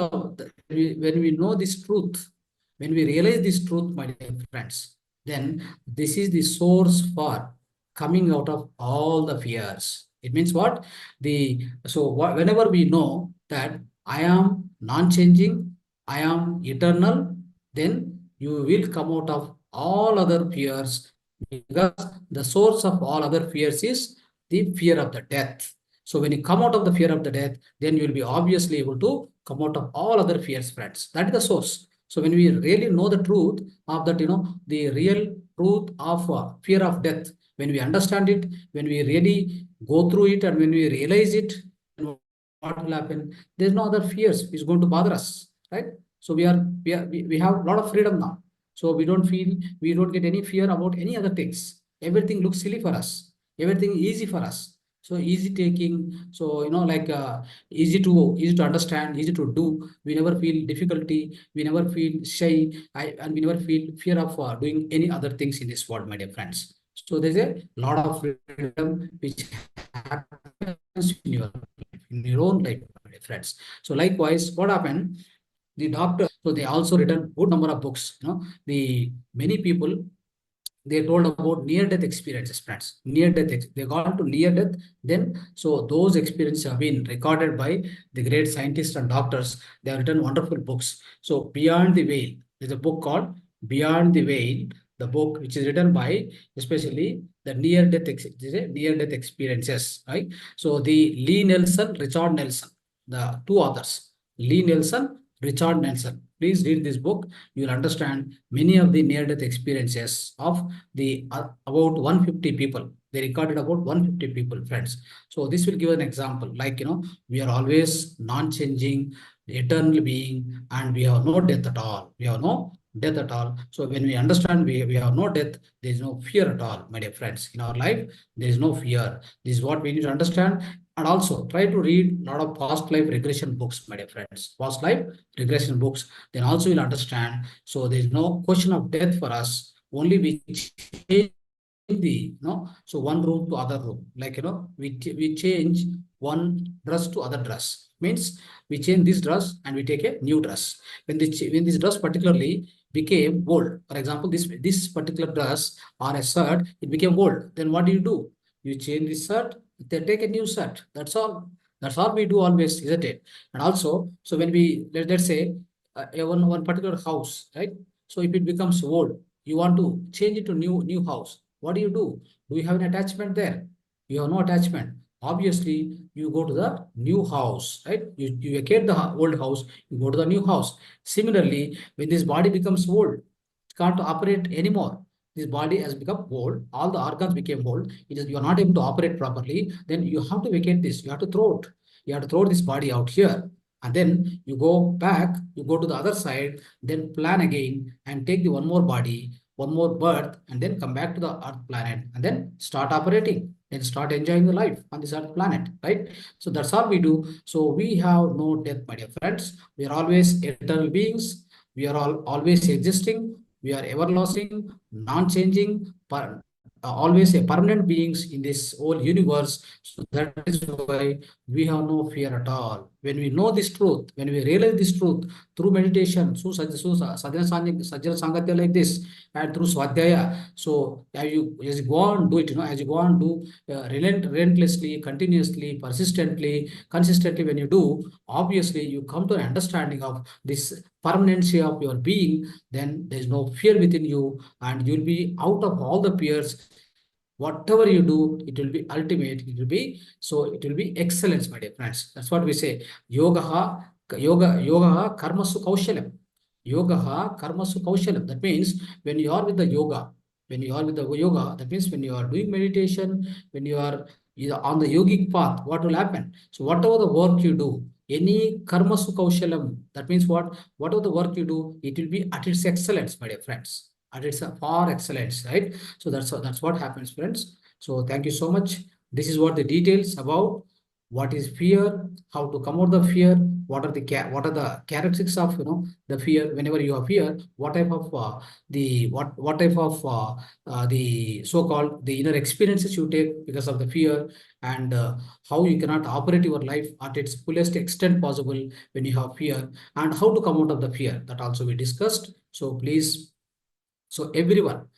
when we know this truth, when we realize this truth, my dear friends, then this is the source for coming out of all the fears. It means what? Whenever we know that I am non-changing, I am eternal, then you will come out of all other fears, because the source of all other fears is the fear of the death. So when you come out of the fear of the death, then you will be obviously able to come out of all other fears, friends. That is the source. So when we really know the truth of that, the real truth of fear of death, when we understand it, when we really go through it, and when we realize it, what will happen? There's no other fears is going to bother us, right? So we have a lot of freedom now. So we don't get any fear about any other things. Everything looks silly for us. Everything easy for us. So easy taking, so like easy to understand, easy to do. We never feel difficulty, we never feel shy, and we never feel fear of doing any other things in this world, my dear friends. So there's a lot of freedom which happens in your own life, my dear friends. So likewise, what happened? The doctor, so they also written good number of books. The many people, they told about near death experiences, friends. Near death, they got to near death. Then, so those experiences have been recorded by the great scientists and doctors. They have written wonderful books. So, Beyond the Veil, there's a book called Beyond the Veil, the book which is written by especially the near death experiences, right? So, the Lee Nelson, Richard Nelson, the two authors, Lee Nelson, Richard Nelson. Please read this book. You will understand many of the near-death experiences of the about 150 people. They recorded about 150 people, friends. So this will give an example. Like, we are always non-changing, eternal being, and we have no death at all. We have no death at all. So when we understand we have no death, there is no fear at all, my dear friends. In our life, there is no fear. This is what we need to understand. And also try to read a lot of past life regression books, my dear friends. Past life regression books, then also you'll understand. So there's no question of death for us. Only we change the, so one room to other room. Like, we change one dress to other dress. Means we change this dress and we take a new dress. When this dress particularly became old, for example, this particular dress or a shirt, it became old. Then what do? You change the shirt, they take a new shirt. That's all. That's all we do always, isn't it? And also, so when we let's say one particular house, right? So if it becomes old, you want to change it to new house. What do? Do you have an attachment there? You have no attachment. Obviously, you go to the new house, right? You vacate the old house, you go to the new house. Similarly, when this body becomes old, it can't operate anymore. This body has become old, all the organs became old. It is, you are not able to operate properly. Then you have to vacate this. You have to throw it. You have to throw this body out here, and then you go back. You go to the other side. Then plan again and take the one more body, one more birth, and then come back to the Earth planet, and then start operating. Then start enjoying the life on this Earth planet, right? So that's all we do. So we have no death, my dear friends. We are always eternal beings. We are all always existing. We are everlasting, non-changing, always a permanent beings in this whole universe. So that is why we have no fear at all. When we know this truth, when we realize this truth through meditation, through Sajjana Sangatya like this, and through Swadhyaya. So as you go on, do it, as you go on, do relentlessly, continuously, persistently, consistently, when you do, obviously you come to an understanding of this permanency of your being. Then there is no fear within you, and you'll be out of all the fears. Whatever you do, it will be ultimate. It will be excellence, my dear friends. That's what we say. Yoga karmasu kaushalam. Yoga karmasu kaushalam. That means when you are with the yoga, that means when you are doing meditation, when you are on the yogic path, what will happen? So whatever the work you do, any karmasu kaushalam, that means whatever the work you do, it will be at its excellence, my dear friends. At its far excellence, right? So that's what happens, friends. So thank you so much. This is what the details about what is fear, how to come out the fear, what are the characteristics of the fear. Whenever you have fear, what type of what type of the so-called the inner experiences you take because of the fear, and how you cannot operate your life at its fullest extent possible when you have fear, and how to come out of the fear. That also we discussed. So please, so everyone,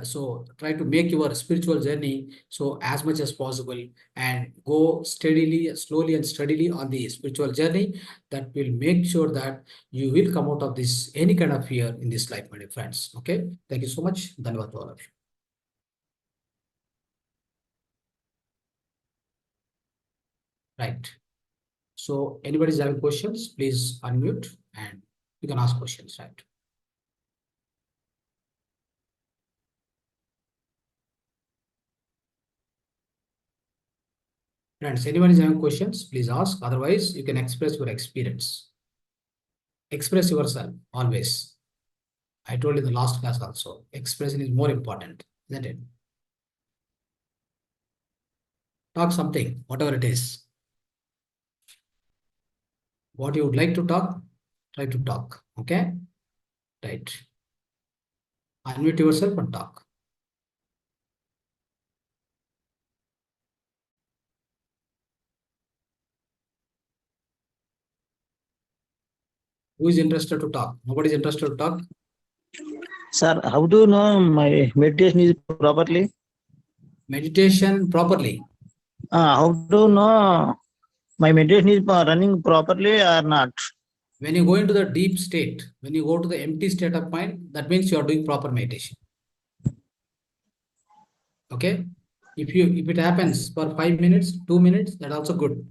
so try to make your spiritual journey so as much as possible, and go steadily, slowly and steadily on the spiritual journey. That will make sure that you will come out of this any kind of fear in this life, my dear friends. Okay, thank you so much. Dhanyavad to all of you. Right. So anybody's having questions, please unmute and you can ask questions, right? Friends, anyone is having questions, please ask. Otherwise, you can express your experience. Express yourself always. I told in the last class also, expression is more important, isn't it? Talk something, whatever it is. What you would like to talk, try to talk. Okay? Right. Unmute yourself and talk. Who is interested to talk? Nobody is interested to talk. Sir, how do you know my meditation is properly? Meditation properly. How do you know my meditation is running properly or not? When you go into the deep state, when you go to the empty state of mind, that means you are doing proper meditation. Okay? If it happens for 5 minutes, 2 minutes, that's also good.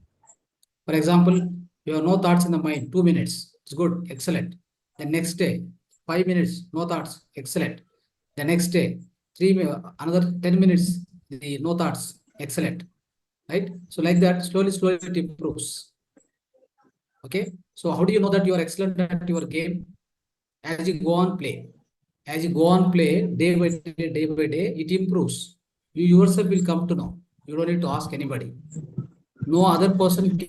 For example, you have no thoughts in the mind, 2 minutes, it's good, excellent. The next day, 5 minutes, no thoughts, excellent. The next day, another 10 minutes, no thoughts, excellent. Right? So like that, slowly it improves. Okay? So how do you know that you are excellent at your game? As you go on play, day by day, it improves. You yourself will come to know. You don't need to ask anybody. No other person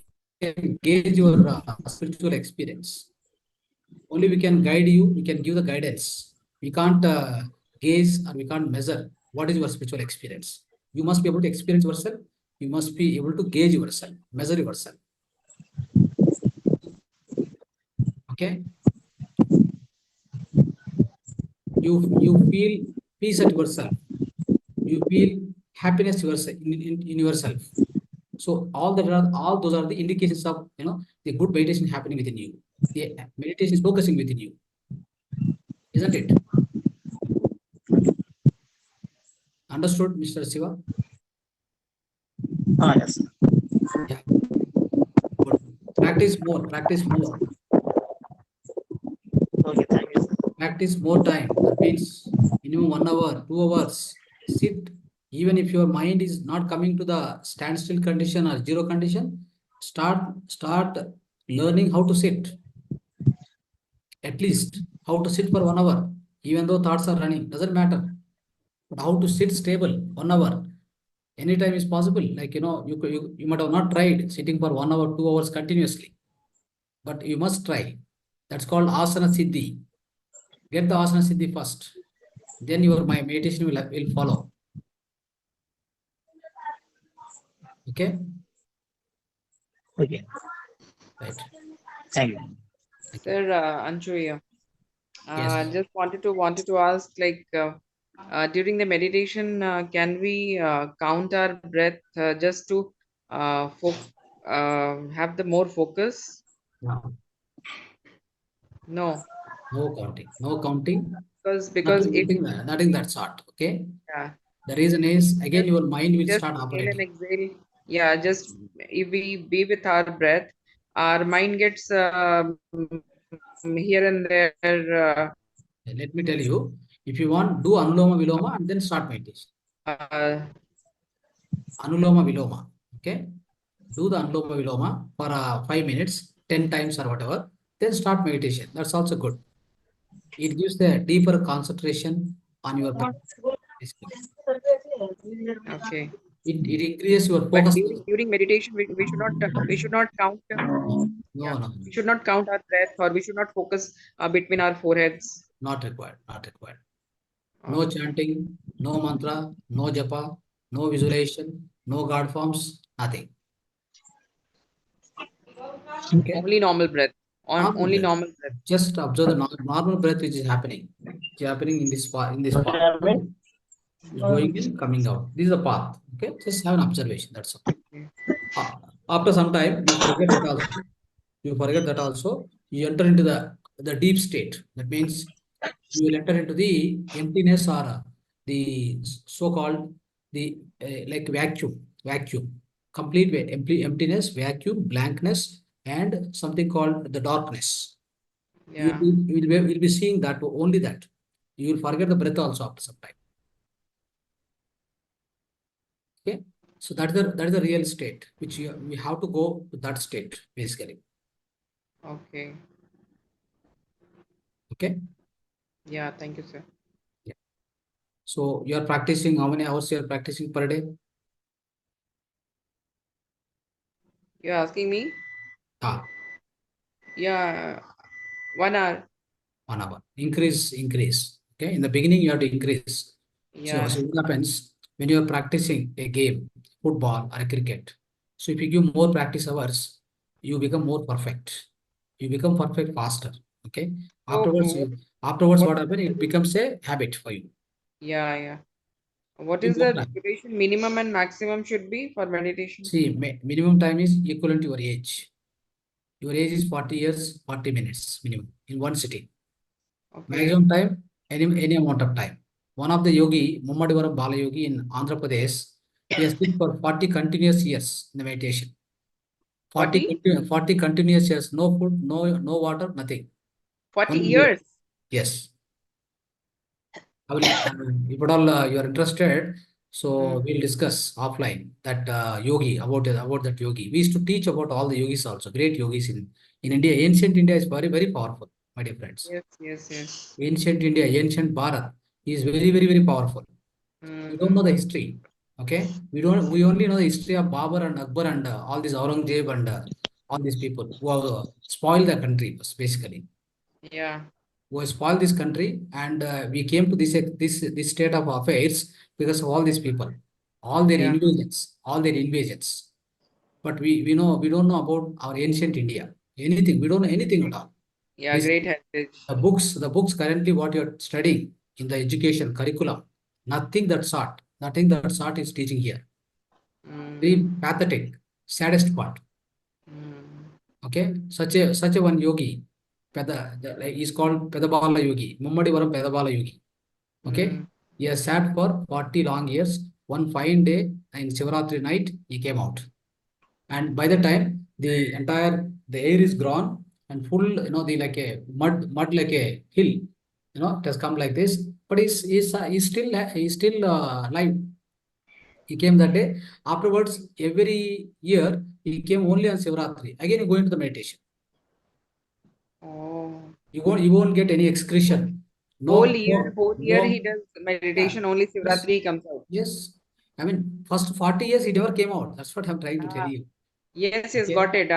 can gauge your spiritual experience. Only we can guide you, we can give the guidance. We can't gaze or we can't measure what is your spiritual experience. You must be able to experience yourself. You must be able to gauge yourself, measure yourself. Okay? You feel peace at yourself. You feel happiness yourself in yourself. So all those are the indications of the good meditation happening within you. The meditation is focusing within you, isn't it? Understood, Mr. Siva? Yes. Yeah. Good. Practice more. Practice more. Okay, thank you, sir. Practice more time. That means minimum 1 hour, 2 hours. Sit. Even if your mind is not coming to the standstill condition or zero condition, start learning how to sit. At least how to sit for 1 hour, even though thoughts are running, doesn't matter. But how to sit stable 1 hour, anytime is possible. Like you might have not tried sitting for 1 hour, 2 hours continuously, but you must try. That's called asana siddhi. Get the asana siddhi first, then my meditation will follow. Okay, Okay, right. thank you. Sir, Anshu here. Yes. Just wanted to ask, like, during the meditation, can we count our breath just to have the more focus? No, No, no counting. No counting. because if Nothing that sort. Okay. yeah, The reason is again just your mind will just start inhale and operating. exhale. Yeah, just if we be with our breath, our mind gets here and there. Let me tell you, if you want, do Anuloma Viloma and then start meditation. Uh, Anuloma Viloma. Okay. Do the Anuloma Viloma for 5 minutes, 10 times or whatever. Then start meditation. That's also good. It gives the deeper concentration on your breath. okay. It increases your But focus. during meditation, we should not count. No, Yeah, no, we should not count our breath, or we should not focus between our foreheads. not required. Not required. No Okay. chanting, no mantra, no japa, no visualization, no God forms, nothing. Okay. Only normal breath. Normal Only breath. normal breath. Just observe the normal breath which is happening. Which is happening in this part. Okay, Amit. It's going in, coming out. This is the path. Okay. Just have an observation. That's all. Okay. After some time, you forget that also. You forget that also. You enter into the deep state. That means you will enter into the emptiness or the so-called the like vacuum, complete emptiness, vacuum, blankness, and something called the darkness. Yeah. Will be seeing that only that. You will forget the breath also after some time. Okay, so that is the real state which we have to go to that state basically. Okay. Okay. Yeah. Thank you, sir. Yeah. So you are practicing, how many hours you are practicing per day? You're asking me? Ah, Yeah, 1 hour. 1 hour. Increase. Okay. In the beginning, you have to increase. Yeah. So what happens when you are practicing a game, football or a cricket? So if you give more practice hours, you become more perfect. You become perfect faster. Okay. So Afterwards, what? what happens? It becomes a habit for you. Yeah, yeah. What In is more the time. duration minimum and maximum should be for meditation? See, minimum time is equivalent to your age. Your age is 40 years, 40 minutes minimum in one sitting. Okay. Maximum time, any amount of time. One of the yogi, Mummadivaram Bala Yogi in Andhra Pradesh, he has been for 40 continuous years in the meditation. 40? 40 continuous years, no food, no water, nothing. 40 Only years. yes. I will, if at all you are interested, so Mm. we'll discuss offline that yogi about that yogi. We used to teach about all the yogis also, great yogis in India. Ancient India is very powerful, my dear friends. Yes, yes, yes. Ancient India, ancient Bharat is very powerful. We don't know the Mm-hmm. history. Okay, we only know the history of Babur and Akbar and all these Aurangzeb and all these people who have spoiled the country basically. Yeah, Who have spoiled this country, and we came to this state of affairs because of all these people, yeah, all their invasions. But we don't know about our ancient India. Anything, we don't know anything at all. yeah. This Great heritage. the books currently what you're studying in the education curriculum, nothing that sort is teaching here. Very Mm. pathetic, saddest part. Mm. Okay, such a one yogi, he's called Pedabala Yogi, Mummadivaram Pedabala Yogi. Okay, Mm. he has sat for 40 long years. One fine day in Shivaratri night, he came out, and by the time the air is gone and full, the like a mud like a hill, it has come like this. But he's still alive. He came that day. Afterwards, every year he came only on Shivaratri. Again, he go into the meditation. Oh, You won't get any excretion. whole No, year, no, whole year he no. does Yeah. meditation. Only Yes. Shivratri comes out. Yes. I mean, first 40 years he never came out. That's what I'm trying to tell Ah, you. yes, yes, Okay. got it.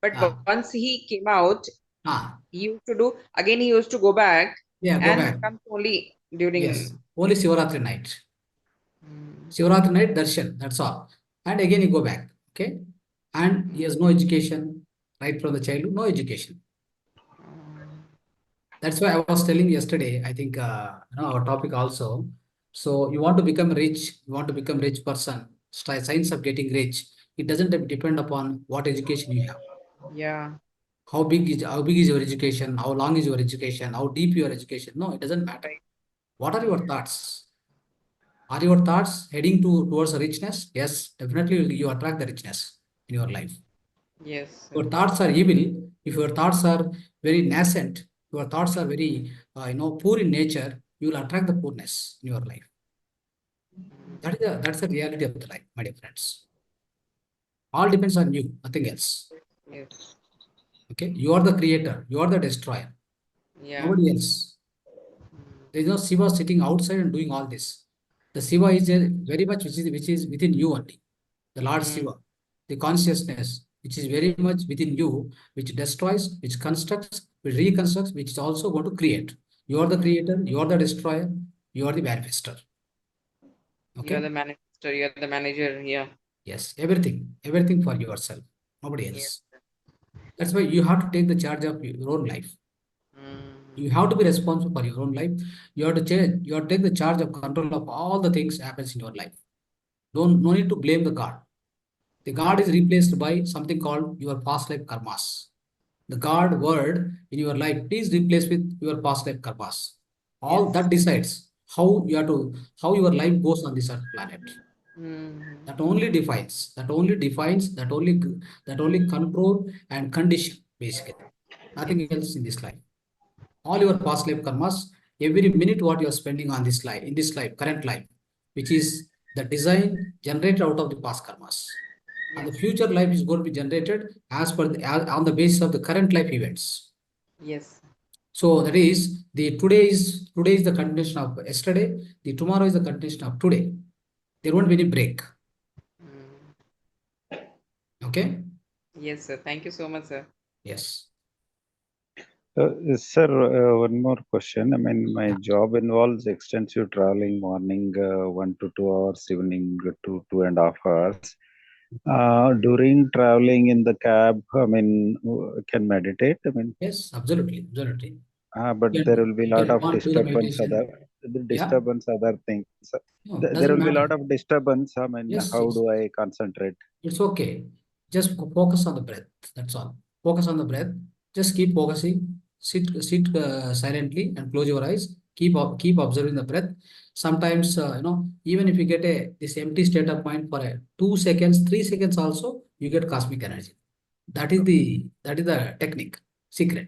But Ah, once he came out, ah, he used to do again. He used to go back yeah, go and back. comes only Yes. during. Only Shivaratri night. Mm. Shivaratri night darshan. That's all. And again he go back. Okay. And he has no education right from the childhood. No education. That's why I was telling yesterday. I think our topic also. So you want to become rich. You want to become rich person. Science of getting rich. It doesn't depend upon what education you have. Yeah, How big is your education? How long is your education? How deep your education? No, it doesn't matter. right. What are your thoughts? Are your thoughts heading towards richness? Yes, definitely you attract the richness in your life. Yes. Your thoughts are evil. If your thoughts are very nascent, your thoughts are very poor in nature, you will attract the poorness in your life. That's the reality of the life, my dear friends. All depends on you, nothing else. Yes. Okay, you are the creator, you are the destroyer, Yeah. nobody else. There is no Shiva sitting outside and doing all this. The Shiva is very much which is within you only. The Lord Mm. Shiva, the consciousness which is very much within you, which destroys, which constructs, which reconstructs, which is also going to create. You are the creator, you are the destroyer, you are the manifester. You're Okay? the manager. You're the manager. Yeah. Yes, everything for yourself, nobody Yes. else. That's why you have to take the charge of your own life. You Mm. have to be responsible for your own life. You have to change, you have to take the charge of control of all the things happens in your life. No need to blame the God. The God is replaced by something called your past life karmas. The God word in your life, please replace with your past life karmas. All Yes. that decides how your life goes on this earth planet. Mm. That only control and condition, basically. Nothing else in this life. All your past life karmas, every minute what you are spending on this life, current life, which is the design generated out of the past karmas. And the Yes. future life is going to be generated on the basis of the current life events. Yes. So that is today is the continuation of yesterday. The tomorrow is the continuation of today. There won't be any break. Mm. Okay. Yes, sir. Thank you so much, sir. Yes. Sir, one more question. I mean, my Yeah. job involves extensive traveling, morning 1 to 2 hours, evening 2.5 hours. During traveling in the cab, I mean, can meditate. I mean, Yes, absolutely, absolutely. but You there can, will be a you lot can of go on to the disturbance, meditation. Yeah, other things. no, There doesn't will be a matter. lot of disturbance. I mean, Yes, how yes. do I concentrate? It's okay. Just focus on the breath. That's all. Focus on the breath. Just keep focusing. Sit silently and close your eyes. Keep observing the breath. Sometimes, even if you get this empty state of mind for 2 seconds, 3 seconds also, you get cosmic energy. That is the technique, secret.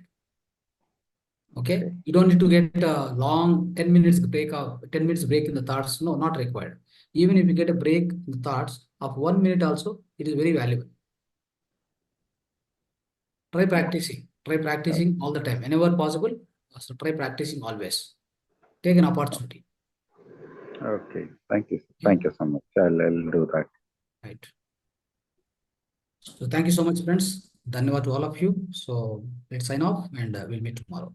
Okay, you don't need to get a long 10 minutes break of 10 minutes break in the thoughts. No, not required. Even if you get a break in the thoughts of 1 minute also, it is very valuable. Try practicing all the time whenever possible. So try practicing always. Take an opportunity. Okay, thank you. Yeah, Thank you so much. I'll do that. right. So thank you so much, friends. Dhanyavad to all of you. So let's sign off and we'll meet tomorrow.